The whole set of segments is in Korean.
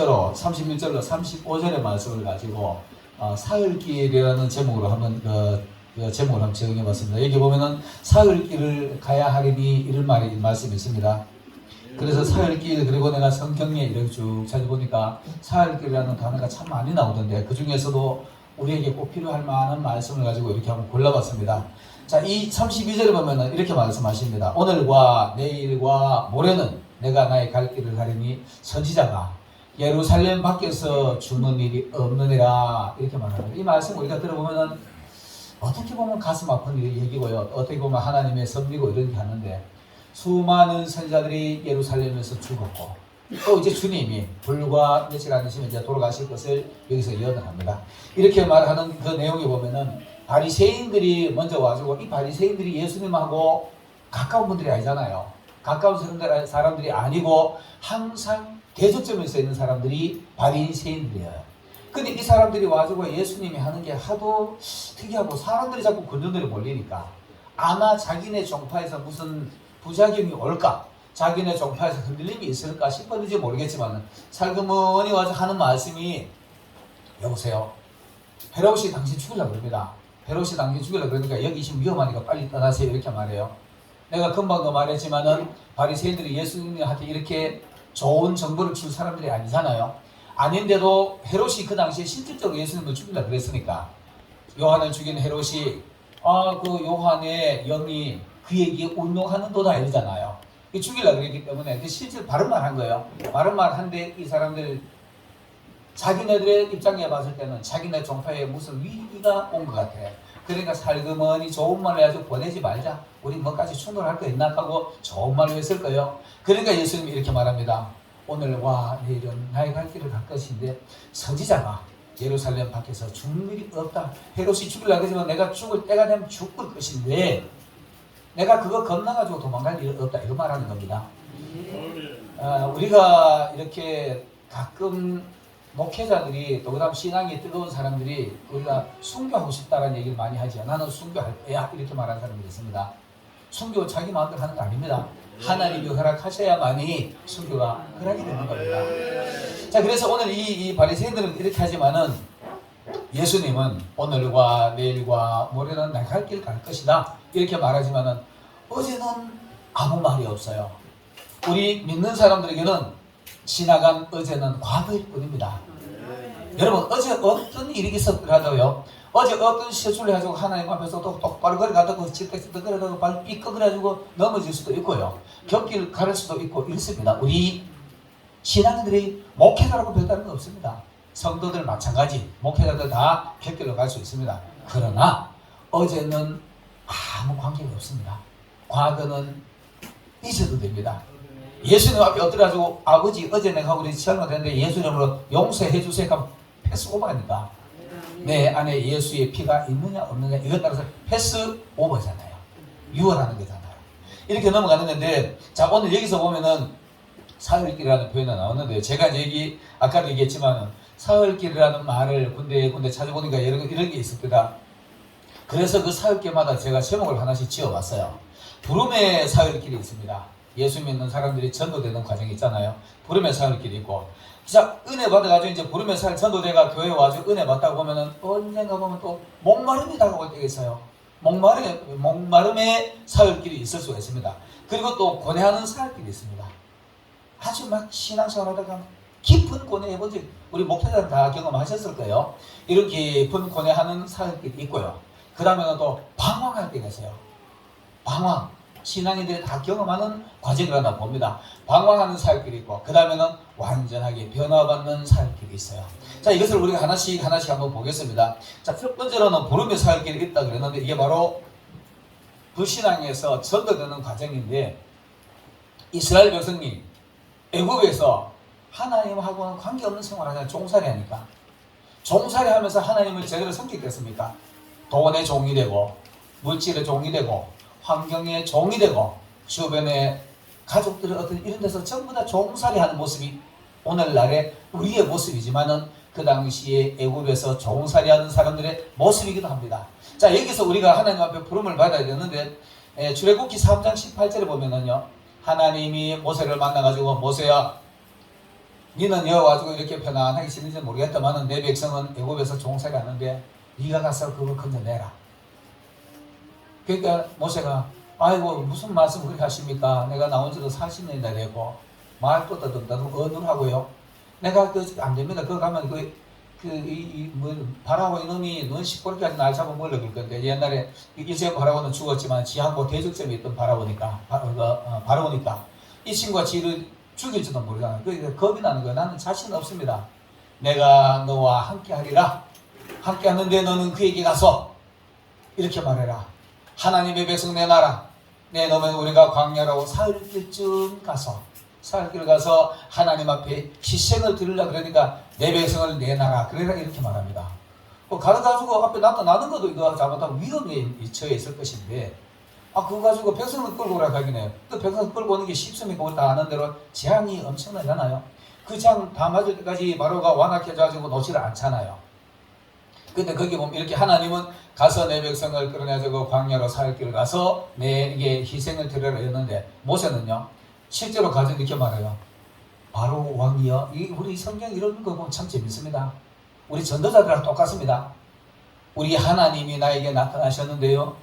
번째로 31절로 35절의 말씀을 가지고 사흘길이라는 제목으로 한번 제목을 한번 정해봤습니다. 여기 보면은 사흘길을 가야 하리니 이런 말씀이 있습니다. 그래서 사흘길, 그리고 내가 성경에 이렇게 쭉 찾아보니까 사흘길이라는 단어가 참 많이 나오던데 그 중에서도 우리에게 꼭 필요할 만한 말씀을 가지고 이렇게 한번 골라봤습니다. 자, 이 32절에 보면은 이렇게 말씀하십니다. 오늘과 내일과 모레는 내가 나의 갈 길을 가리니 선지자가 예루살렘 밖에서 죽는 일이 없느니라 이렇게 말합니다. 이 말씀 우리가 들어보면은 어떻게 보면 가슴 아픈 얘기고요. 어떻게 보면 하나님의 섭리고 이런 게 하는데 수많은 선지자들이 예루살렘에서 죽었고 또 이제 주님이 불과 며칠 안 되시면 이제 돌아가실 것을 여기서 예언합니다. 이렇게 말하는 그 내용에 보면은 바리새인들이 먼저 와주고 이 바리새인들이 예수님하고 가까운 분들이 아니잖아요. 가까운 사람들이 아니고 항상 대저점에 서 있는 사람들이 바리새인들이에요. 근데 이 사람들이 와주고 예수님이 하는 게 하도 특이하고 사람들이 자꾸 그런데로 몰리니까 아마 자기네 종파에서 무슨 부작용이 올까? 자기네 종파에서 흔들림이 있을까 싶었는지 모르겠지만 살그머니 와서 하는 말씀이 여보세요. 헤롯이 당신 죽이려고 그럽니다. 헤롯이 당신 죽이려고 그러니까 여기 지금 위험하니까 빨리 떠나세요. 이렇게 말해요. 내가 금방도 말했지만은 바리새인들이 예수님한테 이렇게 좋은 정보를 줄 사람들이 아니잖아요. 아닌데도 헤롯이 그 당시에 실질적으로 예수님을 죽이려고 그랬으니까 요한을 죽인 헤롯이 그 요한의 영이 그에게 운동하는 도다 이러잖아요. 죽이려고 그랬기 때문에 그 실제 바른 말 한 거예요. 바른 말 한데 이 사람들 자기네들의 입장에 봤을 때는 자기네 종파에 무슨 위기가 온 것 같아. 그러니까 살그머니 좋은 말을 해가지고 보내지 말자. 우리 뭐까지 충돌할 거 있나 하고 좋은 말로 했을 거예요. 그러니까 예수님이 이렇게 말합니다. 오늘과 내일은 나의 갈 길을 갈 것인데 선지자가 예루살렘 밖에서 죽는 일이 없다. 헤롯이 죽이려고 하지만 내가 죽을 때가 되면 죽을 것인데 내가 그거 겁나가지고 도망갈 일은 없다. 이런 말하는 겁니다. 우리가 이렇게 가끔 목회자들이 또 그다음 신앙이 뜨거운 사람들이 우리가 순교하고 싶다라는 얘기를 많이 하죠. 나는 순교할 거야 이렇게 말하는 사람들이 있습니다. 순교 자기 마음대로 하는 거 아닙니다. 하나님이 허락하셔야만이 순교가 허락이 되는 겁니다. 자, 그래서 오늘 이 바리새인들은 이렇게 하지만은 예수님은 오늘과 내일과 모레는 날 갈 길 갈 것이다 이렇게 말하지만은 어제는 아무 말이 없어요. 우리 믿는 사람들에게는 지나간 어제는 과거일 뿐입니다. 여러분 어제 어떤 일이 있었더라도요. 어제 어떤 실수를 해가지고 하나님 앞에서 또 똑바로 걸어가다가 그래도 발 삐끗해가지고 넘어질 수도 있고요. 곁길 가를 수도 있고 이렇습니다. 우리 신앙인들이 목회자라고 별다른 거 없습니다. 성도들 마찬가지 목회자들 다 곁길로 갈 수 있습니다. 그러나 어제는 아무 관계가 없습니다. 과거는 잊어도 됩니다. 예수님 앞에 엎드려가지고 아버지 어제 내가 우리 잘못했는데 예수 이름으로 용서해 주세요 하면 패스 오버입니다. 내 안에 예수의 피가 있느냐 없느냐 이것 따라서 패스 오버잖아요. 유언하는 거잖아요. 이렇게 넘어가는 건데 자 오늘 여기서 보면은 사흘길이라는 표현이 나오는데 제가 여기 아까도 얘기했지만 사흘길이라는 말을 군데 찾아보니까 이런 게 있습니다. 그래서 그 사흘길마다 제가 제목을 하나씩 지어봤어요. 부름의 사흘길이 있습니다. 예수 믿는 사람들이 전도되는 과정이 있잖아요. 부름의 사흘길이 있고 자 은혜 받아가지고 이제 부름의 사흘 전도대가 교회에 와서 은혜 받다가 보면은 언젠가 보면 또 목마름이 다가올 때가 있어요. 목마름의 사흘길이 있을 수가 있습니다. 그리고 또 고뇌하는 사흘길이 있습니다. 아주 막 신앙생활 하다가 깊은 고뇌해보지 우리 목회자들 다 경험하셨을 거예요. 이런 깊은 고뇌하는 사흘길이 있고요. 그 다음에는 또 방황할 때가 있어요. 방황 신앙인들이 다 경험하는 과정이라고 봅니다. 방황하는 사흘길이 있고 그 다음에는 완전하게 변화받는 사흘길이 있어요. 자 이것을 우리가 하나씩 한번 보겠습니다. 자 첫 번째로는 부름의 사흘길이 있다 그랬는데 이게 바로 불신앙에서 전도되는 과정인데 이스라엘 백성이 애굽에서 하나님하고는 관계없는 생활을 하잖아요. 종살이 하니까 종살이 하면서 하나님을 제대로 섬기겠습니까? 돈의 종이 되고 물질의 종이 되고 환경의 종이 되고 주변의 가족들의 어떤 이런 데서 전부 다 종살이 하는 모습이 오늘날의 우리의 모습이지만은 그 당시에 애굽에서 종살이 하는 사람들의 모습이기도 합니다. 자 여기서 우리가 하나님 앞에 부름을 받아야 되는데 출애굽기 3장 18절에 보면은요 하나님이 모세를 만나가지고 모세야 니는 여기 와가지고 이렇게 편안하게 지내는지 모르겠다마는 내 백성은 애굽에서 종살이 하는데 네가 가서 그걸 건져내라. 그러니까 모세가 아이고 무슨 말씀 그렇게 하십니까? 내가 나온 지도 40년이나 되고 말도 더듬더듬 어눌하고요. 내가 안 됩니다. 그거 가면 바라오 이놈이 눈 시퍼렇게 날 잡아먹으려 그럴 건데 옛날에 이제 바라오는 죽었지만 지하고 대적점이 있던 바라오니까 바라오니까 이 친구가 지를 죽일지도 모르잖아요. 그러니까 겁이 나는 거예요. 나는 자신 없습니다. 내가 너와 함께 하리라. 함께 하는데 너는 그에게 가서 이렇게 말해라. 하나님의 백성 내놔라. 내놓으면 우리가 광야로 사흘길쯤 가서 사흘길 가서 하나님 앞에 희생을 드리려 그러니까 내 백성을 내놔라. 그래라 이렇게 말합니다. 가르가지고 앞에 나는 것도 이거 잘못하면 위험에 처해 있을 것인데 그거 가지고 백성을 끌고 오라 하긴 해요. 또 백성을 끌고 오는 게 쉽습니까? 우리 다 아는 대로 재앙이 엄청나잖아요. 그 재앙 다 맞을 때까지 바로가 완악해져가지고 놓지를 않잖아요. 근데 거기 보면 이렇게 하나님은 가서 내 백성을 끌어내가지고 광야로 사흘길 가서 내게 희생을 드리라 했는데 모세는요 실제로 가서 이렇게 말해요. 바로 왕이여. 우리 성경 이런 거 보면 참 재밌습니다. 우리 전도자들하고 똑같습니다. 우리 하나님이 나에게 나타나셨는데요.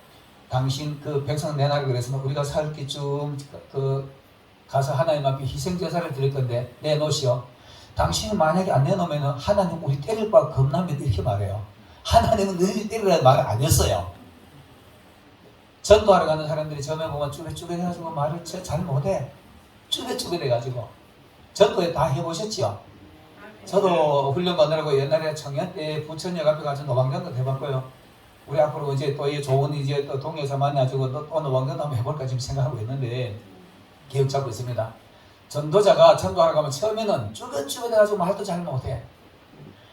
당신 그 백성 내놔라 그랬으면 우리가 사흘길쯤 가서 하나님 앞에 희생제사를 드릴 건데 내놓으시오. 당신이 만약에 안 내놓으면 하나님 우리 때릴 바 겁납니다. 이렇게 말해요. 하나님은 너희들 때리라는 말을 안 했어요. 전도하러 가는 사람들이 처음에 보면 쭈뼛쭈뼛 해가지고 말을 잘 못해. 쭈뼛쭈뼛 해가지고. 전도에 다 해보셨지요? 저도 훈련 받느라고 옛날에 청년 때 부천역 앞에 가서 노방전도 해봤고요. 우리 앞으로 이제 또 좋은 이제 또 동에서 만나가지고 또 노방전도 한번 해볼까 지금 생각하고 있는데 계획 잡고 있습니다. 전도자가 전도하러 가면 처음에는 쭈뼛쭈뼛 해가지고 말도 잘 못해.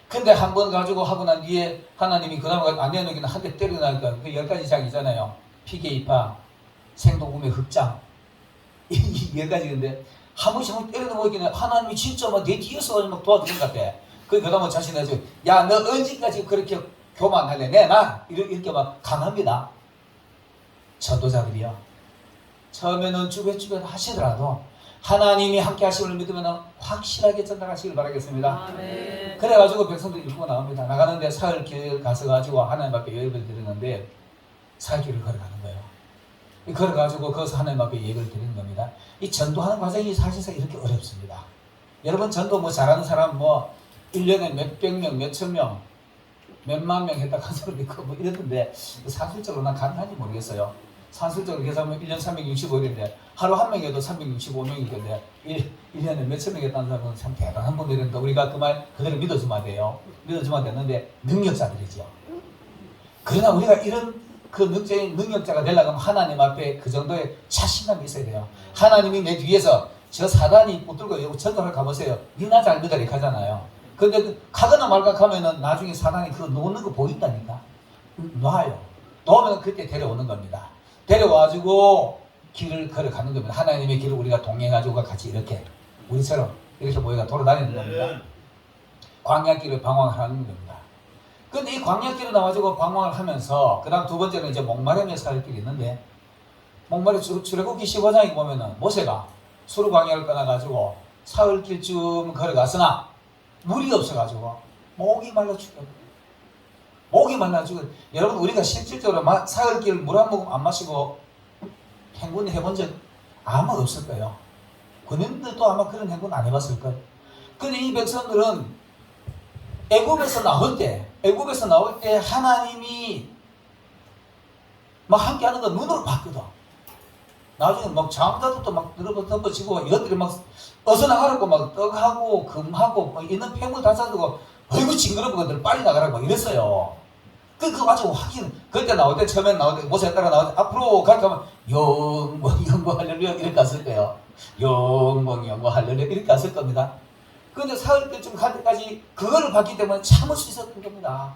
근데 한 번 가지고 하고 난 뒤에 하나님이 그 다음에 안 내놓기는 한 대 때리고 나니까 그 10가지 장이잖아요. 피계입학, 생도구매 흑장. 이 10가지인데 한 번씩 때려 놓기는 하나님이 진짜 막 내 뒤에서 막 도와주는 것 같아. 그 다음에 자신해서 야, 너 언제까지 그렇게 교만할래? 내놔. 이렇게 막 강합니다. 전도자들이요. 처음에는 쭈뼛쭈뼛 하시더라도 하나님이 함께 하심을 믿으면 확실하게 전달하시길 바라겠습니다. 아멘. 그래가지고 백성들이 일고 나옵니다. 나가는데 사흘길 가서가지고 하나님 앞에 예배를 드리는데 사흘길을 걸어가는 거예요. 걸어가지고 거기서 하나님 앞에 예배를 드리는 겁니다. 이 전도하는 과정이 사실상 이렇게 어렵습니다. 여러분 전도 뭐 잘하는 사람 1년에 몇백 명, 몇천 명, 몇만 명 했다 한 사람 있고 이러던데 사실적으로 난 가능한지 모르겠어요. 산술적으로 계산하면 1년 365일인데 하루 한 명이어도 365명일 건데 1년에 몇천 명 했다는 사람은 참 대단한 분들인데 우리가 그 말 그대로 믿어주면 돼요. 믿어주면 되는데 능력자들이죠. 그러나 우리가 이런 그 능력자가 되려면 하나님 앞에 그 정도의 자신감이 있어야 돼요. 하나님이 내 뒤에서 저 사단이 붙들고 전도를 가보세요. 니나 잘 믿으라 이렇게 하잖아요. 근데 가거나 말까 하면은 나중에 사단이 그거 놓는 거 보인다니까. 놔요. 놓으면 그때 데려오는 겁니다. 데려와가지고 길을 걸어가는 겁니다. 하나님의 길을 우리가 동행해가지고 같이 이렇게 우리처럼 이렇게 모여가 돌아다니는 겁니다. 광야길을 방황하는 겁니다. 근데 이 광야길을 나와가지고 방황을 하면서 그 다음 두 번째는 이제 목마름의 사흘길이 있는데 목마름 출애굽기 15장에 보면은 모세가 수르 광야를 떠나가지고 사흘길쯤 걸어갔으나 물이 없어가지고 목이 말라 죽어요. 목이 말라 죽어요. 여러분 우리가 실질적으로 사흘길 물 한 모금 안 마시고 행군 해본 적 아마 없을 거예요. 군인들도 아마 그런 행군 안 해봤을 거예요. 근데 이 백성들은 애굽에서 나올 때 하나님이 막 함께 하는 거 눈으로 봤거든. 나중에 막 장자들도 막 덮어지고 이것들이 막 어서 나가라고 막 떡하고 금하고 막 있는 폐물 다 싸두고 어이구 징그러운 것들 빨리 나가라고 막 이랬어요. 그거 가지고 확인 그때 나올 때 처음에 나올 때 모세 따라 나올 때 앞으로 가면 영광 할렐루야 이렇게 갔을 거예요. 영광 할렐루야 이렇게 갔을 겁니다. 그런데 사흘쯤 갈 때까지 그거를 봤기 때문에 참을 수 있었던 겁니다.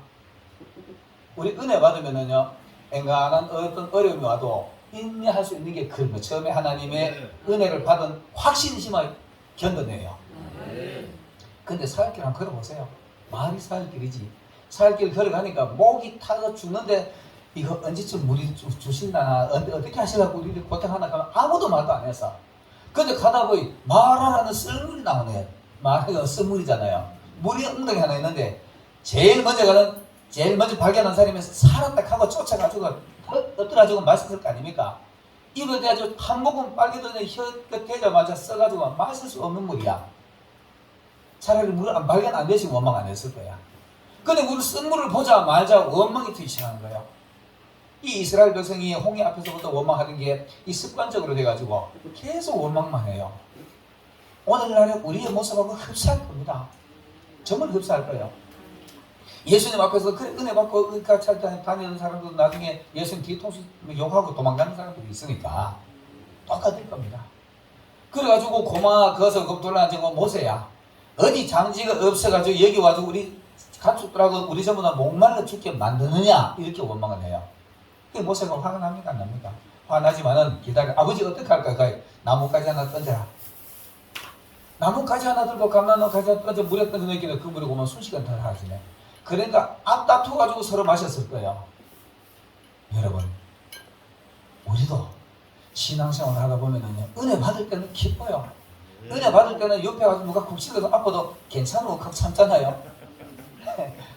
우리 은혜 받으면은요 엔간한 어떤 어려움이 와도 인내할 수 있는 게 그런 거. 처음에 하나님의 은혜를 받은 확신심을 견뎌내요. 근데 사흘길 한번 걸어보세요. 말이 사흘길이지. 사흘길 걸어가니까 목이 타서 죽는데 이거 언제쯤 물이 주신다나 어떻게 하시려고 우리들 고생하나 하면 아무도 말도 안 했어. 근데 가다 보니 말하라는 썰물이 나오네. 말하기가 선물이잖아요. 물이 엉덩이 하나 있는데 제일 먼저 발견한 사람이 살았다 하고 쫓아가지고 엎드려가지고 마셨을 거 아닙니까? 입에 대가지고 한 모금 빨개더니 혀끝 대자마자 써가지고 마실 수 없는 물이야. 차라리 물을 발견 안 되시면 원망 안 했을 거야. 근데 우리 쓴 물을 보자 말자 원망이 트기 시작하는 거예요. 이 이스라엘 백성이 홍해 앞에서부터 원망하는 게 이 습관적으로 돼가지고 계속 원망만 해요. 오늘날에 우리의 모습하고 흡사할 겁니다. 정말 흡사할 거예요. 예수님 앞에서 그 은혜 받고 같이 다니는 사람들도 나중에 예수님 뒤통수 욕하고 도망가는 사람들이 있으니까 똑같을 겁니다. 그래가지고 고마 거서 겁돌아앉은 모세야. 어디 장지가 없어가지고 여기 와서 우리 가축들하고 우리 전부 다 목말라 죽게 만드느냐 이렇게 원망을 해요. 그게 모세가 화가 납니까 안 납니까? 화나지만은 기다려. 아버지 어떻게 할까? 나뭇가지 하나 던져라. 나뭇가지 하나 들고 감나무가지 하나 던져 물에 던져 넣기는 그 물이 오면 순식간 더 하시네. 그러니까 앞다투어가지고 서로 마셨을 거예요. 여러분 우리도 신앙생활 하다 보면은 은혜 받을 때는 기뻐요. 은혜 받을 때는 옆에 가서 누가 굽시거든 아파도 괜찮고 각 참잖아요.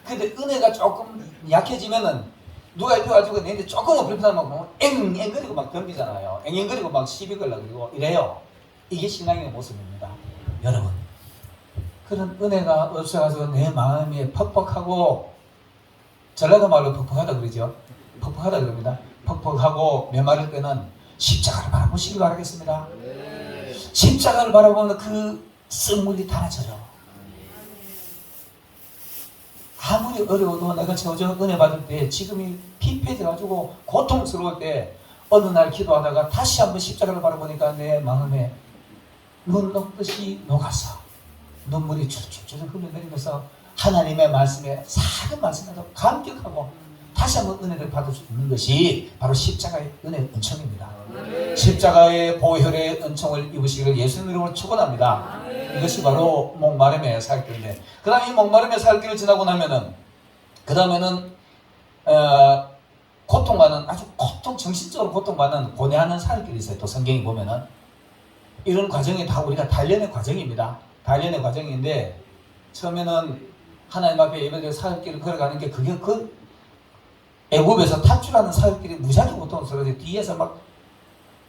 근데 은혜가 조금 약해지면은 누가 옆에 가지고 내한테 조금은 불편하면 막 앵앵거리고 막 덤비잖아요. 앵앵거리고 막 시비 걸라 그리고 이래요. 이게 신앙의 모습입니다. 여러분 그런 은혜가 없어가지고 내 마음이 퍽퍽하고 전라도 말로 퍽퍽하다 그러죠. 퍽퍽하다 그럽니다. 퍽퍽하고 메마를 때는 십자가를 바라보시기 바라겠습니다. 십자가를 바라보면 그 쓴물이 달아져요. 아무리 어려워도 내가 저 은혜 받을 때 지금이 피폐해져가지고 고통스러울 때 어느 날 기도하다가 다시 한번 십자가를 바라보니까 내 마음에 눈 녹듯이 녹았어. 눈물이 줄줄줄 흘러내리면서 하나님의 말씀에 작은 말씀에도 감격하고 다시 한번 은혜를 받을 수 있는 것이 바로 십자가의 은혜의 은총입니다. 십자가의 보혈의 은총을 입으시기를 예수님 이름으로 축원합니다. 이것이 바로 목마름의 살길인데 그 다음에 이 목마름의 살길을 지나고 나면은 그 다음에는 고통받는 아주 정신적으로 고통받는 고뇌하는 살길이 있어요. 또 성경이 보면은 이런 과정이 다 우리가 단련의 과정입니다. 단련의 과정인데 처음에는 하나님 앞에 예배드려 사흘길을 걸어가는 게 그게 그 애굽에서 탈출하는 사흘길이 무지하게 고통스러운데 뒤에서 막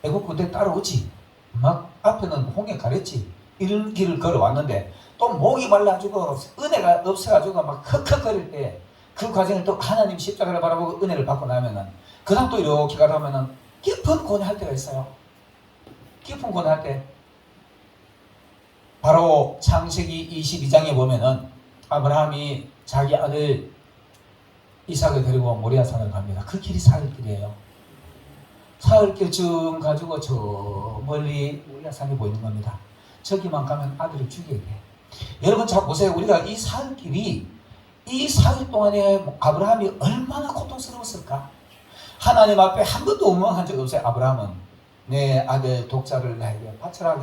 애굽 군대 따라오지 막 앞에는 홍해 가렸지 이런 길을 걸어왔는데 또 목이 말라가지고 은혜가 없어가지고 막 헉헉거릴 때 그 과정을 또 하나님 십자가를 바라보고 은혜를 받고 나면은 그 다음 또 이렇게 가라면은 깊은 고뇌할 때가 있어요. 깊은 고뇌할 때 바로 창세기 22장에 보면은 아브라함이 자기 아들 이삭을 데리고 모리아산을 갑니다. 그 길이 사흘길이에요. 사흘길쯤 가지고 저 멀리 모리아산이 보이는 겁니다. 저기만 가면 아들을 죽여야 돼. 여러분 잘 보세요. 우리가 이 사흘길이 이 사흘 동안에 아브라함이 얼마나 고통스러웠을까? 하나님 앞에 한 번도 원망한 적 없어요. 아브라함은 내 아들 독자를 나에게 바쳐라.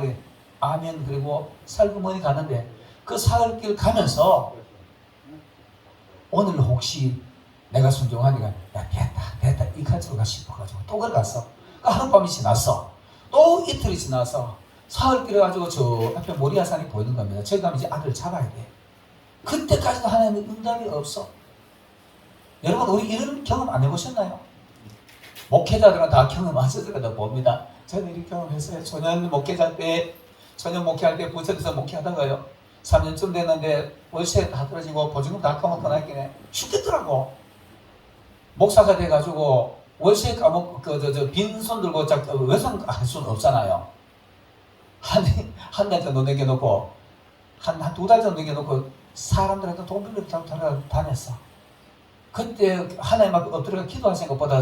아멘. 그리고 살구머니 가는데 그 사흘길 가면서 오늘 혹시 내가 순종하니까 야 됐다 이 가지고 가 싶어가지고 또 걸어갔어. 그 하룻밤이 지났어. 또 이틀이 지나서 사흘길을 가지고 저 앞에 모리아산이 보이는 겁니다. 저기 가면 이제 아들을 잡아야 돼. 그때까지도 하나님의 응답이 없어. 여러분 우리 이런 경험 안 해보셨나요? 목회자들은 다 경험하셨을까 봅니다. 저는 이렇게 경험했어요. 초년 목회자 때 초년 목회할 때 부천에서 목회하다가요 3년쯤 됐는데 월세 다 떨어지고 보증금 다 까먹고 나니까 죽겠더라고. 목사가 돼가지고 월세 까먹고 빈손 들고 외상할 수는 없잖아요. 한 달 정도 남겨놓고 한 두 달 정도 남겨놓고 사람들한테 돈 빌려 다녔어. 그때 하나님 앞에 엎드려 기도하신 것보다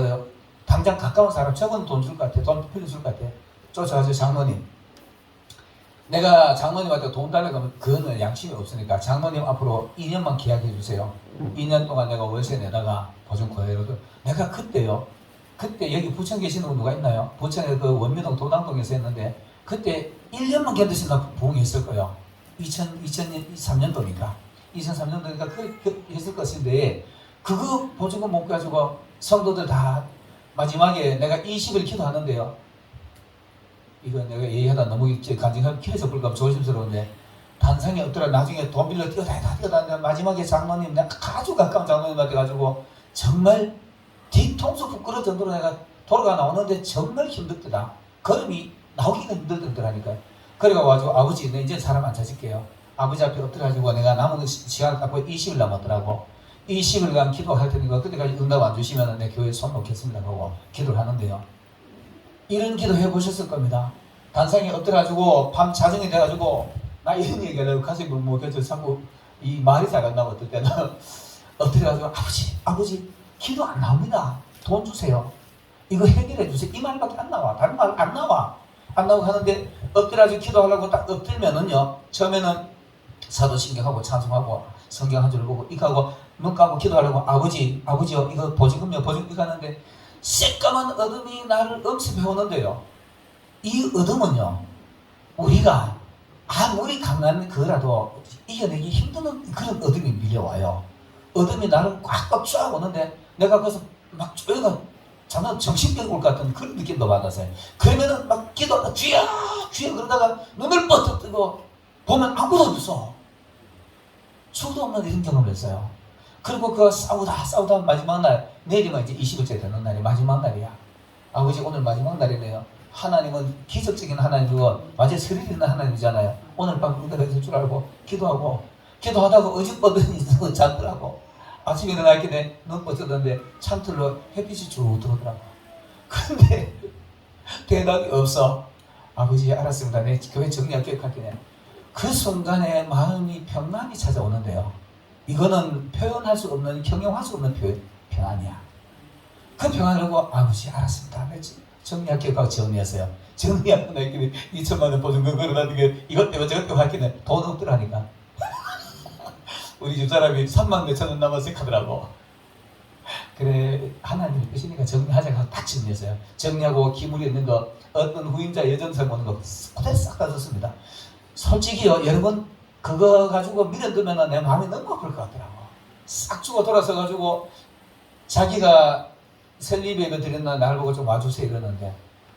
당장 가까운 사람 저건 돈 줄 것 같아. 돈 빌려줄 것 같아. 쫓아가서 장로님 내가 장모님한테 돈 달라고 하면 그거는 양심이 없으니까 장모님 앞으로 2년만 계약해 주세요. 2년 동안 내가 월세 내다가 보증 그대로도 내가 그때 여기 부천 계시는 분 누가 있나요? 부천에 그 원미동 도당동에서 했는데 그때 1년만 견디신다 부흥했을 거예요. 2003년도니까 2003년도니까 그 했을 것인데 그거 보증금 못 가지고 성도들 다 마지막에 내가 20일 기도하는데요. 이거 내가 얘기하다 너무 간증하면 길에서 볼까 조심스러운데 단상에 없더라. 나중에 돈 빌려 뛰어다니다 마지막에 장로님, 내가 아주 가까운 장로님한테 가지고 정말 뒤통수 부끄러울 정도로 내가 돌아가 나오는데 정말 힘들더라. 걸음이 나오기는 힘들더라니까요. 그래가지고 아버지, 내 이제 사람 안 찾을게요. 아버지 앞에 엎드려가지고 내가 남은 시간을 갖고 20일 남았더라고. 20일간 기도할 테니까 그때까지 응답 안 주시면 내 교회에 손 놓겠습니다 하고 기도를 하는데요. 이런 기도 해보셨을 겁니다. 단상에 엎드려가지고 밤 자정이 돼가지고 나 이런 얘기하려고 가슴이 먹혀서 자꾸 이 말이 잘 안 나고 어떨 때는 엎드려가지고 아버지 기도 안 나옵니다. 돈 주세요. 이거 해결해 주세요. 이 말밖에 안 나와. 다른 말 안 나와. 안 나오고 하는데 엎드려가지고 기도하려고 딱 엎드리면은요, 처음에는 사도신경하고 찬송하고 성경 한 줄 보고 이거 하고 눈 감고 기도하려고 아버지요 이거 보증금요 이거 하는데 새까만 어둠이 나를 엄습해오는데요. 이 어둠은요, 우리가 아무리 강한 거라도 이겨내기 힘든 그런 어둠이 밀려와요. 어둠이 나를 꽉꽉 쫙 오는데 내가 거기서 막 쪼여가 저는 정신병 올 것 같은 그런 느낌도 받았어요. 그러면은 막 기도하다 주여 그러다가 눈을 뻗어 뜨고 보면 아무도 없어. 수도 없는 이런 경험을 했어요. 그리고 그 싸우다 마지막 날, 내일이면 이제 20일째 되는 날이 마지막 날이야. 아버지 오늘 마지막 날이네요. 하나님은 기적적인 하나님이고 완전 스릴 있는 하나님이잖아요. 오늘 밤 응답해 줄 줄 알고 기도하다가 어지러워 자더라고. 아침에 일어나기 전에 눈 뻗었는데 창틀로 햇빛이 쭉 들어오더라고. 근데 대답이 없어. 아버지 알았습니다. 내 교회 정리할게요. 그 순간에 마음이 평안이 찾아오는데요. 이거는 표현할 수 없는, 형용할 수 없는 평안이야. 그 평안을 보고 아버지 알았습니다. 정리할게요 하고 정리했어요. 정리하고 나길래 2천만 원 보증금 걸어놨는데 이것 때문에 저것 때문에 할게는 돈 없더라니까. 우리 집사람이 3만 몇천 원 남았을 하더라고. 그래 하나님의 뜻이니까 정리하자고 하고 딱 정리했어요. 정리하고 기물이 있는 거, 어떤 후임자 예정서 보는 거 그대로 싹 다 줬습니다. 솔직히요 여러분, 그거 가지고 밀어두면 내 마음이 너무 아플 것 같더라고. 싹 주고 돌아서 가지고 자기가 설립예배 드렸나 날 보고 좀 와주세요 이러는데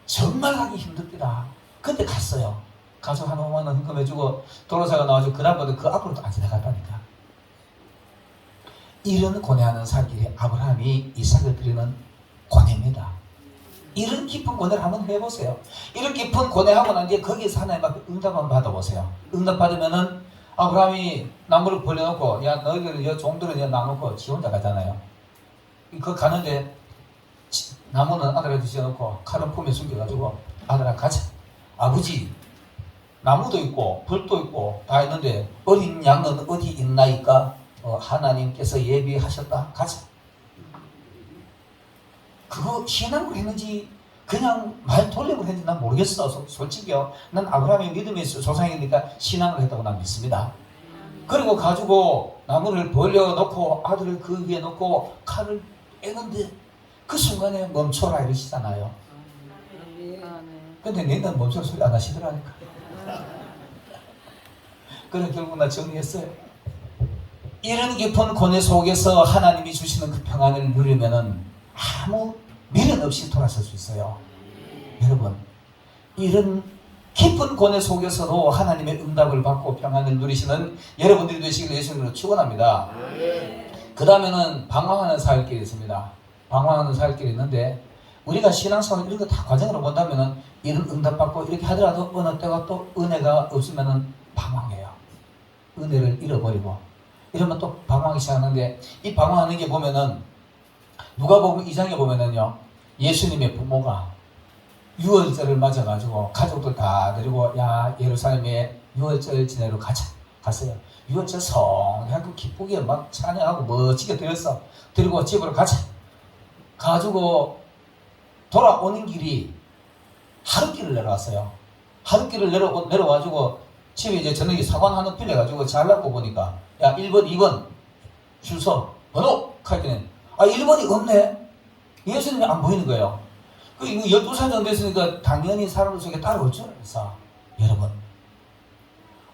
정말 하기 힘들더라. 근데 갔어요. 가서 한 5만 원 헌금해주고 돌아서가 나와주고 그 다음부터 그 앞으로 또 안 지나갔다니까. 이런 고뇌하는 살길이 아브라함이 이삭을 드리는 고뇌입니다. 이런 깊은 고뇌를 한번 해보세요. 이런 깊은 고뇌하고 난 뒤에 거기에서 하나님 앞에 응답 한번 받아보세요. 응답 받으면은 아브라함이 나무를 벌려놓고 야 너희들 종들은 놔놓고 지 혼자 가잖아요. 그 가는데 나무는 아들한테 지어놓고 칼은 품에 숨겨가지고 아들아 가자. 아버지 나무도 있고 불도 있고 다 있는데 어린 양은 어디 있나이까? 하나님께서 예비하셨다. 가자. 그거 신앙으로 했는지 그냥 말 돌려고 했는지 난 모르겠어. 솔직히요. 난 아브라함의 믿음의 조상이니까 신앙을 했다고 난 믿습니다. 그리고 가지고 나무를 벌려놓고 아들을 그 위에 놓고 칼을 빼는데 그 순간에 멈춰라 이러시잖아요. 근데 너희는 멈춰 소리 안 하시더라니까. 그래 결국 나 정리했어요. 이런 깊은 고뇌 속에서 하나님이 주시는 그 평안을 누리면은 아무 미련 없이 돌아설 수 있어요. 여러분, 이런 깊은 고뇌 속에서도 하나님의 응답을 받고 평안을 누리시는 여러분들이 되시길 예수님으로 축원합니다. 그 다음에는 방황하는 살길이 있습니다. 방황하는 살길이 있는데 우리가 신앙생활 이런 거 다 과정으로 본다면은 이런 응답받고 이렇게 하더라도 어느 때가 또 은혜가 없으면은 방황해요. 은혜를 잃어버리고 이러면 또 방황하기 시작하는데 이 방황하는 게 보면은 누가복음 2장에 보면은요 예수님의 부모가 유월절을 맞아가지고 가족들 다 데리고 야 예루살렘에 유월절 지내러 가자 갔어요. 유월절 성하고 기쁘게 막 찬양하고 멋지게 드렸어. 데리고 집으로 가자. 가지고 돌아오는 길이 하룻길을 내려왔어요. 하룻길을 내려와가지고 집에 이제 저녁에 사관 하나 빌려가지고 잘라고 보니까 야 1번 2번 순서 번호 할때는 1번이 없네. 예수님이 안 보이는 거예요. 그 12살 정도 됐으니까 당연히 사람 속에 따라올 줄 알았어. 여러분,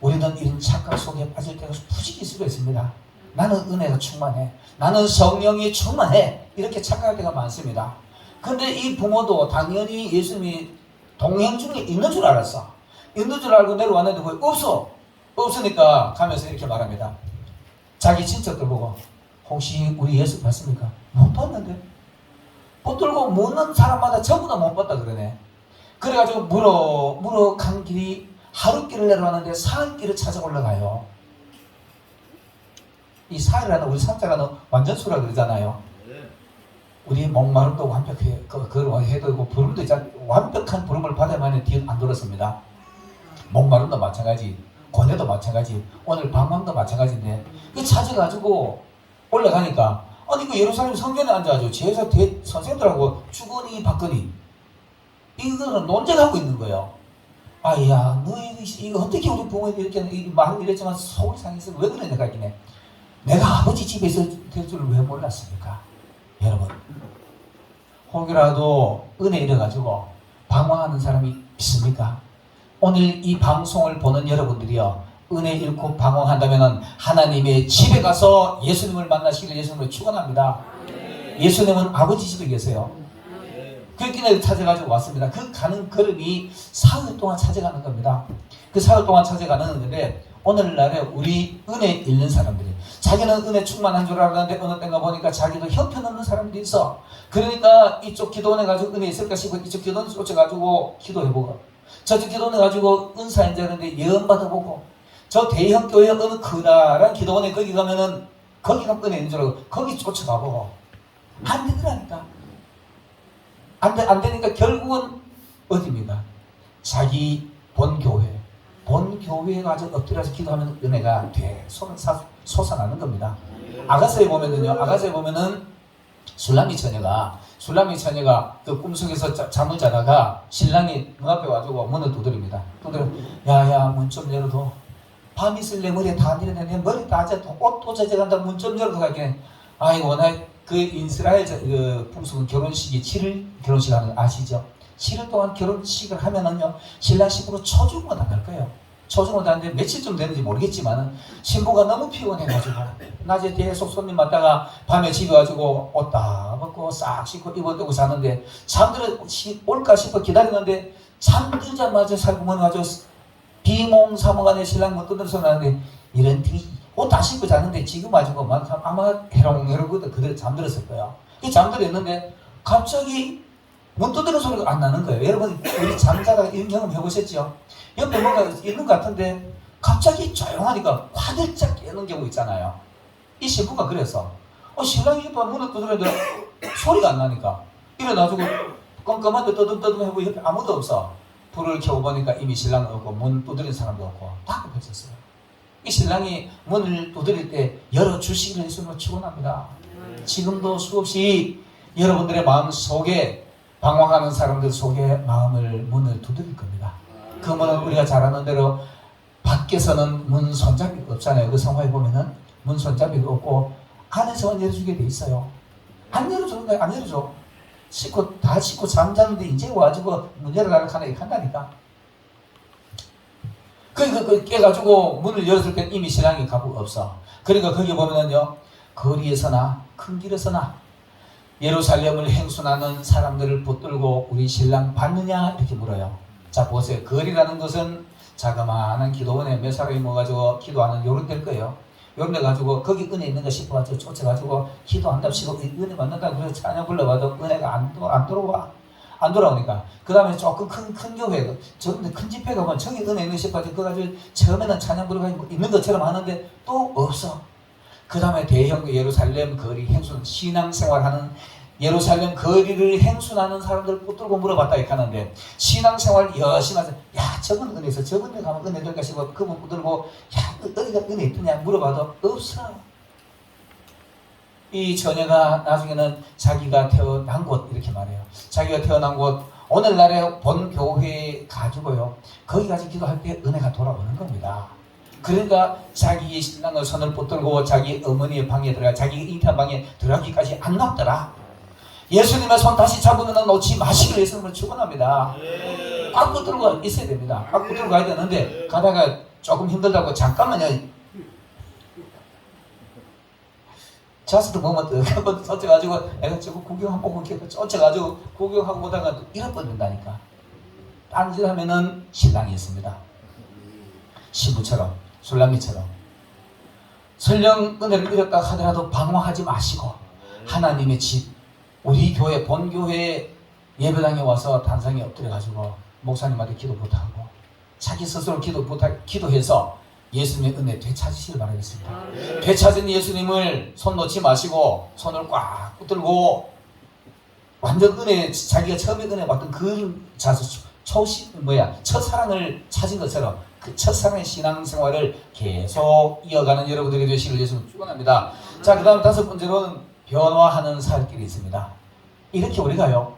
우리는 이런 착각 속에 빠질 때가 부지기 수가 있습니다. 나는 은혜가 충만해. 나는 성령이 충만해. 이렇게 착각할 때가 많습니다. 근데 이 부모도 당연히 예수님이 동행 중에 있는 줄 알았어. 있는 줄 알고 내려왔는데 거기 없어. 없으니까 가면서 이렇게 말합니다. 자기 친척들 보고 혹시 우리 예수 봤습니까? 못 봤는데. 붙들고 묻는 사람마다 전부 다 못 봤다 그러네. 그래가지고 물어 간 길이 하룻길을 내려가는데 사흘길을 찾아 올라가요. 이 사흘이라는 우리 삼자라는 완전수라 그러잖아요. 우리 목마름도 완벽해. 그걸 해도 부름도 완벽한 부름을 받아야만 뒤에 안 돌았습니다. 목마름도 마찬가지, 고뇌도 마찬가지, 오늘 방황도 마찬가지인데 그 찾아가지고 올라가니까 아니 그 예루살렘 성전에 앉아가지고 제사 선생들하고 주거니 받거니 이거는 논쟁하고 있는 거예요. 아야 너 이거 어떻게 우리 부모님이 이렇게 말을 이랬지만 속을 상해서 왜 그러냐 가기네. 내가 아버지 집에 있을 줄을 왜 몰랐습니까? 여러분 혹이라도 은혜 잃어가지고 방황하는 사람이 있습니까? 오늘 이 방송을 보는 여러분들이요 은혜 잃고 방황한다면 하나님의 집에 가서 예수님을 만나시기를 예수님을 축원합니다. 예수님은 아버지 집에 계세요. 그 길을 찾아가지고 왔습니다. 그 가는 걸음이 사흘 동안 찾아가는 겁니다. 그 사흘 동안 찾아가는 건데 오늘날에 우리 은혜 잃는 사람들이 자기는 은혜 충만한 줄 알았는데 어느 때가 보니까 자기도 형편없는 사람들이 있어. 그러니까 이쪽 기도원에 가지고 은혜 있을까 싶어 이쪽 기도원 쫓아가지고 기도해보고 저쪽 기도원에 가지고 은사인 줄 알았는데 예언 받아보고 저 대형 교회 어느 크다란 기도원에 거기 가면은 거기가 은혜 있는 줄 알고 거기 쫓아가보고 안 되더라니까. 안 되니까 결국은 어디입니까? 자기 본 교회에 가서 엎드려서 기도하면 은혜가 돼 솟아나는 겁니다. 아가서에 보면은 술람이 처녀가 그 꿈속에서 잠을 자다가 신랑이 눈앞에 와가지고 문을 두드립니다. 야야 문 좀 열어둬. 밤 있을 내 머리에 다 내려내 내 머리 다 옷도 젖어간다 문 좀 열어둬 가게. 아이고 나 그 이스라엘 그 풍속은 결혼식이 7일 결혼식 하는 거 아시죠? 7일 동안 결혼식을 하면은요 신랑 신부로 초중고 당할 거예요. 초중고 당하는데 며칠쯤 되는지 모르겠지만은 신부가 너무 피곤해가지고 낮에 계속 손님 맞다가 밤에 집에 와가지고 옷 다 벗고 싹 씻고 입어두고 자는데 올까 싶어 기다리는데 잠들자마자 살구멍 가지고 비몽사몽간에 신랑 못 뜯는 소리 나는데 이런 옷 다 씻고 자는데 지금 가지고 아마 해롱해롱 그대로 잠들었을 거예요. 잠들었는데 갑자기 문 두드리는 소리가 안 나는 거예요. 여러분 우리 잠자다가 이런 경험 해보셨죠? 옆에 뭔가 있는 것 같은데 갑자기 조용하니까 화들짝 깨는 경우 있잖아요. 이 신부가 그래서 신랑이 문을 두드렸는데 소리가 안 나니까 일어나가지고 껌껌한데 떠듬떠듬 해보고 옆에 아무도 없어. 불을 켜보니까 이미 신랑 없고 문 두드린 사람도 없고 다 덮여졌어요. 이 신랑이 문을 두드릴 때 열어주시기를 예수님을 축원합니다. 지금도 수없이 여러분들의 마음 속에 방황하는 사람들 속에 문을 두드릴 겁니다. 그 문은 우리가 잘 아는 대로 밖에서는 문 손잡이가 없잖아요. 그 성화에 보면은 문 손잡이가 없고 안에서만 열어주게 돼 있어요. 안 열어주는 거예요. 안 열어줘. 다 씻고 잠자는데 이제 와가지고 문 열어라고 하나 이렇게 한다니까. 깨가지고 문을 열었을 때 이미 신랑이 가고 없어. 그러니까 거기 보면은요 거리에서나 큰 길에서나 예루살렘을 행순하는 사람들을 붙들고 우리 신랑 봤느냐 이렇게 물어요. 자 보세요. 거리라는 것은 자그마한 기도원에 몇 사람이 모아가지고 기도하는 요런 데일 거예요. 요런 데 가지고 거기 은혜 있는가 싶어가지고 쫓아가지고 기도한답시고 은혜 받는다고 그래서 찬양 불러봐도 은혜가 안 들어와. 안 돌아오니까 그 다음에 조금 큰 교회 큰 집회 가면 저기 은혜 있는 싶어가지고 그 가지고 처음에는 찬양 부르고 있는 것처럼 하는데 또 없어. 그 다음에 대형 예루살렘 거리 행순 신앙생활하는 예루살렘 거리를 행순하는 사람들 붙들고 물어봤다 이렇게 하는데 신앙생활 열심히 하서 야 저건 은혜 있어 저건 데 가면 은혜 될까 싶어 그분 붙들고 야 어디가 은혜 있더냐 물어봐도 없어. 이 처녀가 나중에는 자기가 태어난 곳 이렇게 말해요. 자기가 태어난 곳 오늘날에 본 교회에 가지고요 거기까지 기도할 때 은혜가 돌아오는 겁니다. 그러니까 자기의 신랑의 손을 붙들고 자기 어머니의 방에 들어가 자기 잉태한 방에 들어가기까지 안 놨더라. 예수님의 손 다시 잡으면 놓지 마시기를 예수님을 축원합니다. 꽉 붙들고 있어야 됩니다. 꽉 붙들고 가야 되는데 가다가 조금 힘들다고 잠깐만요. 자스도 보면 한번 쫓아가지고 내가 저거 구경 한번 보고 쫓아가지고 구경하고 보다가 잃어버린다니까. 딴짓하면은 신랑이 있습니다. 신부처럼 술람미처럼. 설령 은혜를 잃었다 하더라도 방황하지 마시고 하나님의 집, 우리 교회, 본교회 예배당에 와서 단상에 엎드려가지고 목사님한테 기도 부탁하고 자기 스스로 기도해서 예수님의 은혜 되찾으시길 바라겠습니다. 되찾은 예수님을 손 놓지 마시고 손을 꽉 붙들고 완전 은혜, 자기가 처음에 은혜 받던 그 첫사랑을 찾은 것처럼 그 첫사랑의 신앙생활을 계속 이어가는 여러분들이 되시길 예수님 축원합니다. 자, 그 다음 다섯 번째로는 변화하는 살길이 있습니다. 이렇게 우리가요,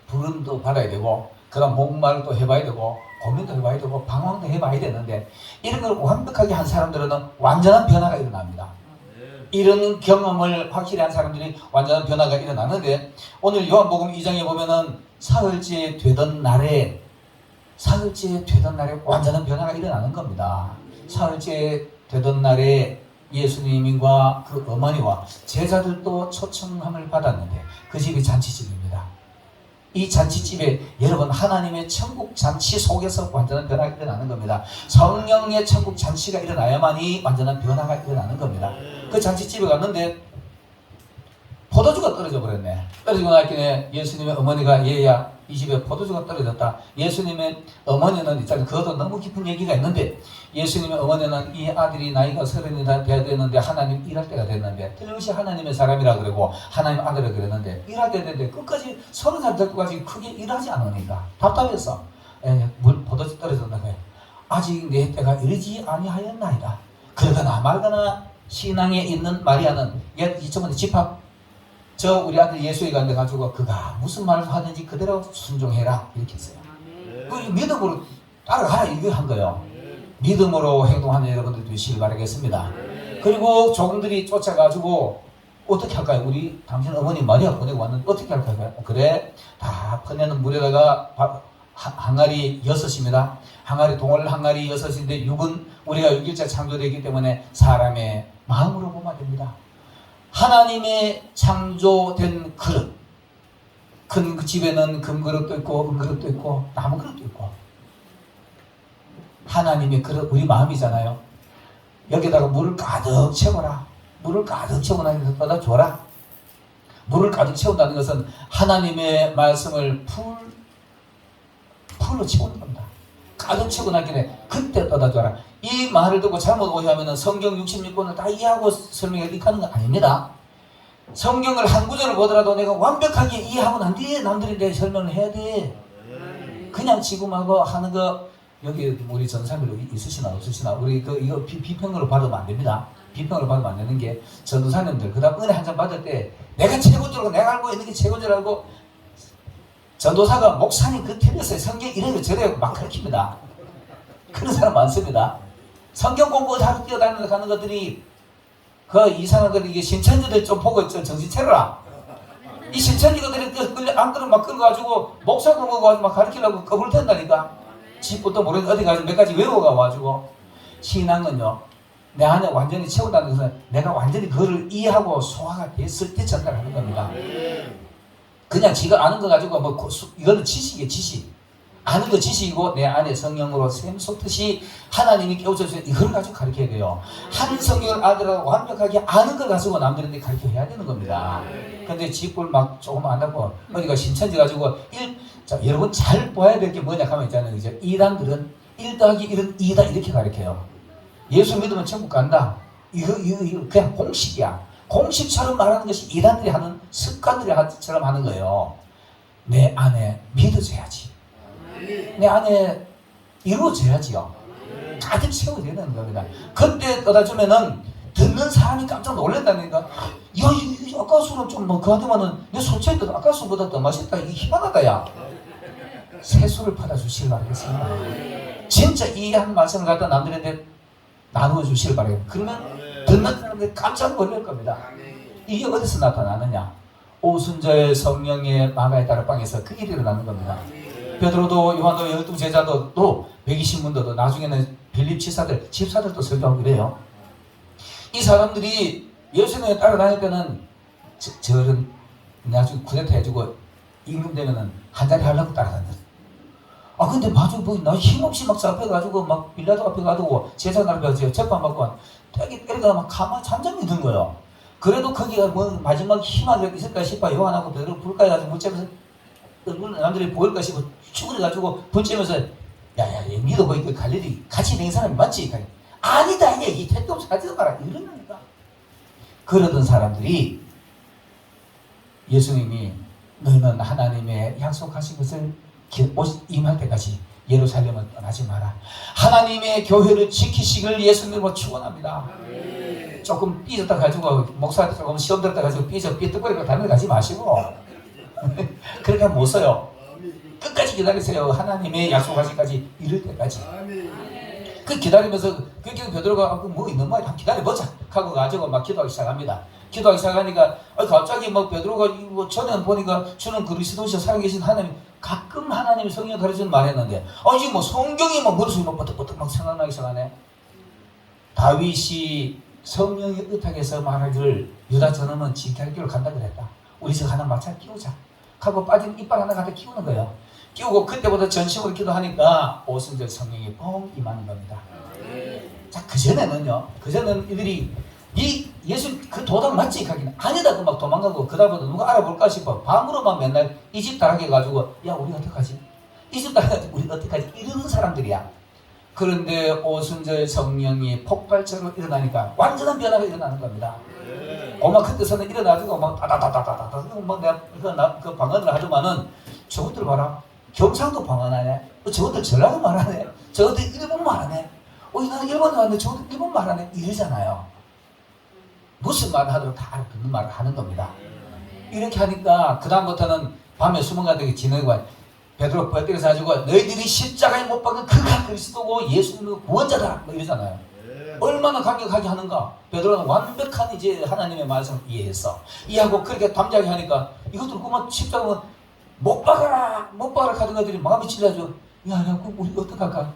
부름도 받아야 되고, 그 다음 목말도 해봐야 되고, 고민도 해봐야 되고, 방황도 해봐야 되는데, 이런 걸 완벽하게 한 사람들은 완전한 변화가 일어납니다. 이런 경험을 확실히 한 사람들이 완전한 변화가 일어나는데, 오늘 요한복음 2장에 보면은 사흘째 되던 날에 완전한 변화가 일어나는 겁니다. 사흘째 되던 날에 예수님과 그 어머니와 제자들도 초청함을 받았는데 그 집이 잔치집입니다. 이 잔치집에 여러분 하나님의 천국 잔치 속에서 완전한 변화가 일어나는 겁니다. 성령의 천국 잔치가 일어나야만이 완전한 변화가 일어나는 겁니다. 그 잔치집에 갔는데 포도주가 떨어져 버렸네. 떨어지고 나니까 예수님의 어머니가 얘야 이 집에 포도주가 떨어졌다. 예수님의 어머니는 있잖아요. 그것도 너무 깊은 얘기가 있는데 예수님의 어머니는 이 아들이 나이가 30이 돼야 되는데 하나님 일할 때가 됐는데 틀림없이 하나님의 사람이라 그러고 하나님 아들이라 그랬는데 일할 때 됐는데 끝까지 30살 될 때까지 크게 일하지 않으니까 답답해서 포도주 떨어졌다고 해. 아직 내 때가 이르지 아니하였나이다. 그러거나 말거나 신앙에 있는 마리아는 저번에 집합 우리 아들 예수에 갔는데 가지고 그가 무슨 말을 하든지 그대로 순종해라 이렇게 했어요. 그 믿음으로 따라가라 이거 한 거예요. 믿음으로 행동하는 여러분들 되시길 바라겠습니다. 그리고 조금들이 쫓아가지고 어떻게 할까요? 우리 당신 어머니 마리아 보내고 왔는데 어떻게 할까요? 그래 다 퍼내는 물에다가 항아리 6입니다. 동을 항아리 6인데 6은 우리가 6일째 창조되기 때문에 사람의 마음으로 보면 됩니다. 하나님의 창조된 그릇, 큰 집에는 금그릇도 있고 은그릇도 있고 나무그릇도 있고 하나님의 그릇 우리 마음이잖아요. 여기다가 물을 가득 채워라. 물을 가득 채워놔서 떠다 줘라. 물을 가득 채운다는 것은 하나님의 말씀을 풀로 채우는 겁니다. 가득 채고 나길래 그때 떠다 줘라. 이 말을 듣고 잘못 오해하면 성경 66권을 다 이해하고 설명을 이렇게 하는 건 아닙니다. 성경을 한 구절을 보더라도 내가 완벽하게 이해하고 난 뒤에 남들이 내 설명을 해야 돼. 그냥 지금하고 하는 거 여기 우리 전사님들 있으시나 없으시나 우리 이거 비평으로 받으면 안 됩니다. 비평으로 받으면 안 되는 게 전도사님들 그 다음 은혜 한 잔 받을 때 내가 최고인 줄 알고 내가 알고 있는 게 최고인 줄 알고 전도사가 목사님 그 틀렸어요. 성경 이래요 저래요 막 가르칩니다. 그런 사람 많습니다. 성경 공부 잘 뛰어다니는 가는 것들이 그 이상한 것들 이게 신천지들 좀 보고 정신 차려라. 이 신천지 것들이 안들은 막 끌어가지고 목사 공부 막 가르치려고 겁을 댄다니까. 집부터 모르는 어디 가서 몇 가지 외워가 가지고 신앙은요 내 안에 완전히 채운다는 것은 내가 완전히 그거를 이해하고 소화가 됐을 때 전달하는 겁니다. 그냥 지가 아는 거 가지고 이거는 지식이에요. 지식. 아는 거 지식이고 내 안에 성령으로 샘솟듯이 하나님이 깨우쳐주신 이걸 가지고 가르쳐야 돼요. 한 성경을 알더라도 완벽하게 아는 걸 가지고 남들한테 가르쳐야 되는 겁니다. 근데 집을 막 조금 안다고 어디가 신천지 가지고 자, 여러분 잘 봐야 될 게 뭐냐 하면 있잖아요. 이제 이단들은 1 더하기 1은 2다 이렇게 가르쳐요. 예수 믿으면 천국 간다. 이거 그냥 공식이야. 공식처럼 말하는 것이 이단들이 하는 습관들처럼 하는 거예요. 내 안에 믿어져야지. 내 안에 이루어져야지요. 가득 채워져야 되는 겁니다. 그때 떠다주면은 듣는 사람이 깜짝 놀란다니까. 야, 이 아까수는 좀 그하더만은 내 솔직히 아까수보다 더 맛있다. 이게 희한하다 야. 새수를 받아주시길 바라겠습니다. 진짜 이 한 말씀을 갖다 남들한테 나누어 주시길 바라겠습니다. 그러면 듣는 사람들이 깜짝 놀랄 겁니다. 이게 어디서 나타나느냐? 오순절 성령의 마가의 다락방에서 그 일이 일어나는 겁니다. 베드로도 요한도 12 제자도 또 120문도도 나중에는 빌립 집사들도 설교하고 그래요. 이 사람들이 예수님에 따라다닐 때는 저런 나중에 쿠데타 해주고 임금 되면은 한 자리 하려고 따라다녔어요. 아 근데 맞아 뭐나 힘없이 막 잡혀가지고 막 빌라도 앞에 가두고 제사장 앞에 가서 재판받고 되게 때리다가 막 가만 잠잠이 든 거예요. 그래도 거기가 뭐 마지막 희망이 있을까 싶어 요한하고 베드로 불가에 가지고 붙잡면서 얼굴 남들이 보일까 싶어 죽으려가지고 붙잡면서 야야 얘 믿어 보니까 갈릴리 같이 낸 사람이 맞지? 아니다 이 택도 없이 가지고 가라 이러니까 그러던 사람들이 예수님이 너희는 하나님의 약속하신 것을 임할 때까지 예루살렘을 떠나지 마라. 하나님의 교회를 지키시길 예수님으로 축원합니다. 조금 삐졌다 가지고 목사한테 조금 시험 들었다 가지고 삐뚤거리고 다른 데 가지 마시고 그렇게 하면 못 써요. 끝까지 기다리세요. 하나님의 약속하시기까지 이를 때까지. 그 기다리면서 그 베드로가 뭐 있는 말이야 기다려보자 하고 가지고 막 기도하기 시작합니다. 기도하기 시작하니까 갑자기 막 베드로가 뭐 전에 보니까 주는 그리스도시에 살아계신 하나님 가끔 하나님이 성경에 가르치는 말했는데 지금 뭐 성경이 막 머릿속에 막 버뜩버뜩 막 생각나기 시작하네. 다윗이 성령의 의탁에서 말하기를 유다 저놈은 지켜할 길로 간다 그랬다. 우리 집 하나 마찰 끼우자 하고 빠진 이빨 하나 갖다 끼우는 거예요. 끼우고 그때부터 전심으로 기도하니까 오순절 성령이 뻥 임하는 겁니다. 자, 그전에는 이들이 예수 그 도당 맞지? 하긴 아니다 그 막 도망가고 그다음부터 누가 알아볼까 싶어 방으로만 맨날 이 집 다락에 가지고 야 우리 어떡하지? 이 집 다락에 우리 어떡하지? 이러는 사람들이야. 그런데 오순절 성령이 폭발적으로 일어나니까 완전한 변화가 일어나는 겁니다. 엄마 그때서는 일어나지고 막 다다다다다다 막 내가 그 방언을 하지만은 저것들 봐라 경상도 방언하네. 저것들 전라도 말하네. 저것들 일본 말하네. 나는 일본에 왔는데 저것들 일본 말하네. 이러잖아요. 무슨 말을 하도록 다 알아듣는 말을 하는 겁니다. 이렇게 하니까 그 다음부터는 밤에 수문가들이 지내고 베드로 벌떼에서 가지고 너희들이 십자가에 못 박은 그가 그리스도고 예수님의 구원자다 뭐 이러잖아요. 얼마나 강력하게 하는가. 베드로는 완벽한 이제 하나님의 말씀을 이해하고 그렇게 담대하게 하니까 이것들 그만 십자가 못 박아라 하던 것들이 마음이 찔려져. 야 우리 어떡할까.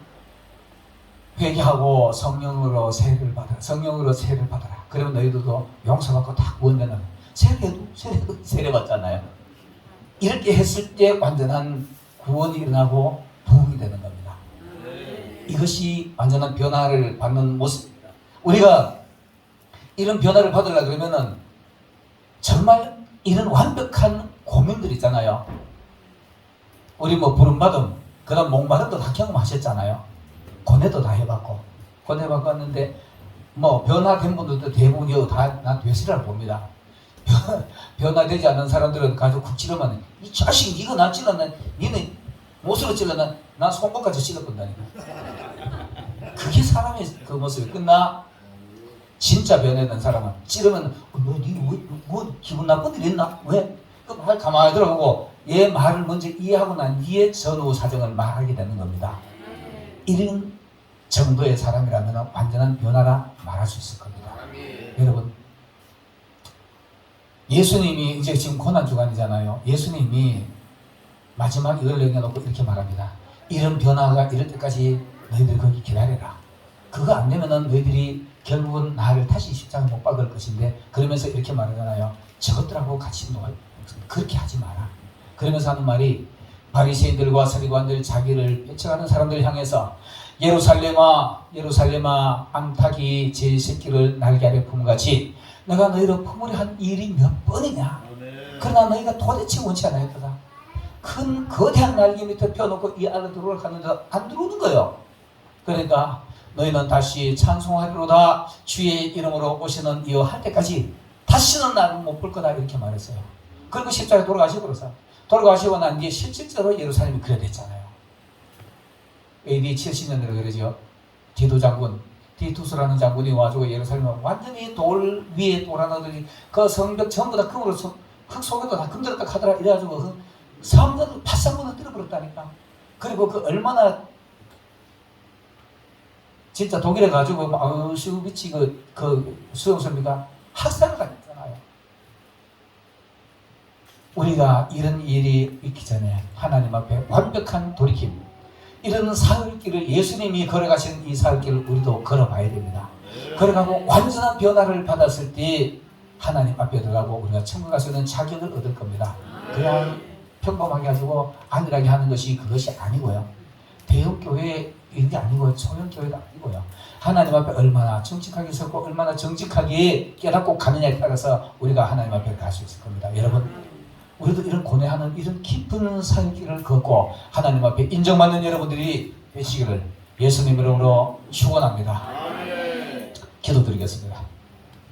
회개하고 성령으로 세례를 받아라. 그러면 너희들도 용서받고 다 구원되는 세례받잖아요. 이렇게 했을 때 완전한 구원이 일어나고 부흥이 되는 겁니다. 이것이 완전한 변화를 받는 모습입니다. 우리가 이런 변화를 받으려고 그러면은 정말 이런 완벽한 고민들 있잖아요. 우리 뭐 부름받음, 그 다음 목마름도 다 경험하셨잖아요. 고뇌도 다 해봤고 왔는데 뭐 변화된 분들도 대부분이 다 되시라고 봅니다. 변화되지 않는 사람들은 가지고 쿡 찌르면 이 자식 니가 나 찔렀나 니는 못으로 찔렀나 난 손목까지 찔러본다니까. 그게 사람의 그 모습이 끝나. 진짜 변해된 사람은 찌르면 뭐 기분 나쁜 일 있나? 왜? 그 말 가만히 들어보고 얘 말을 먼저 이해하고 난 뒤에 전후 사정을 말하게 되는 겁니다. 이런 정도의 사람이라면 완전한 변화라 말할 수 있을 겁니다. 여러분 예수님이 이제 지금 고난주간이잖아요. 예수님이 마지막 이걸 내려놓고 이렇게 말합니다. 이런 변화가 이럴 때까지 너희들 거기 기다려라. 그거 안 되면은 너희들이 결국은 나를 다시 십자가에 못 박을 것인데 그러면서 이렇게 말하잖아요. 저것들하고 같이 놀 그렇게 하지 마라. 그러면서 하는 말이 바리새인들과 서기관들 자기를 쫓아가는 사람들을 향해서 예루살렘아 암탉이 제 새끼를 날개 아래 품같이 내가 너희를 품으려 한 일이 몇 번이냐. 그러나 너희가 도대체 원치 않았다. 큰 거대한 날개 밑에 펴놓고 이 안에 들어오려고 하는데 안 들어오는 거예요. 그러니까 너희는 다시 찬송하리로다. 주의 이름으로 오시는 이어 할 때까지 다시는 나를 못 볼 거다 이렇게 말했어요. 그리고 십자가에 돌아가시고 난 뒤에 실질적으로 예루살렘이 그래 됐잖아요. AD 70년대로 그러죠. 디투스라는 장군이 와가지고 예루살렘을 완전히 돌 위에 돌 하나들이 그 성벽 전부 다 금으로 흙 속에도 다 금들었다 하더라. 이래가지고 사람들을 바싹 때려버렸다니까. 그리고 그 얼마나 진짜 독일에 가지고 아우슈비츠 그 수용소입니까? 학살을 당했잖아요. 우리가 이런 일이 있기 전에 하나님 앞에 완벽한 돌이킴, 이런 사흘길을 예수님이 걸어가신 이 사흘길을 우리도 걸어봐야 됩니다. 걸어가고 완전한 변화를 받았을 때 하나님 앞에 들어가고 우리가 천국 갈 수 있는 자격을 얻을 겁니다. 그냥 평범하게 가지고 안일하게 하는 것이 그것이 아니고요. 대형교회 이런 게 아니고요. 소형교회도 아니고요. 하나님 앞에 얼마나 정직하게 섰고 얼마나 정직하게 깨닫고 가느냐에 따라서 우리가 하나님 앞에 갈 수 있을 겁니다. 여러분, 우리도 이런 고뇌하는 이런 깊은 산길을 걷고 하나님 앞에 인정받는 여러분들이 되시기를 예수님 이름으로 축원합니다. 기도드리겠습니다.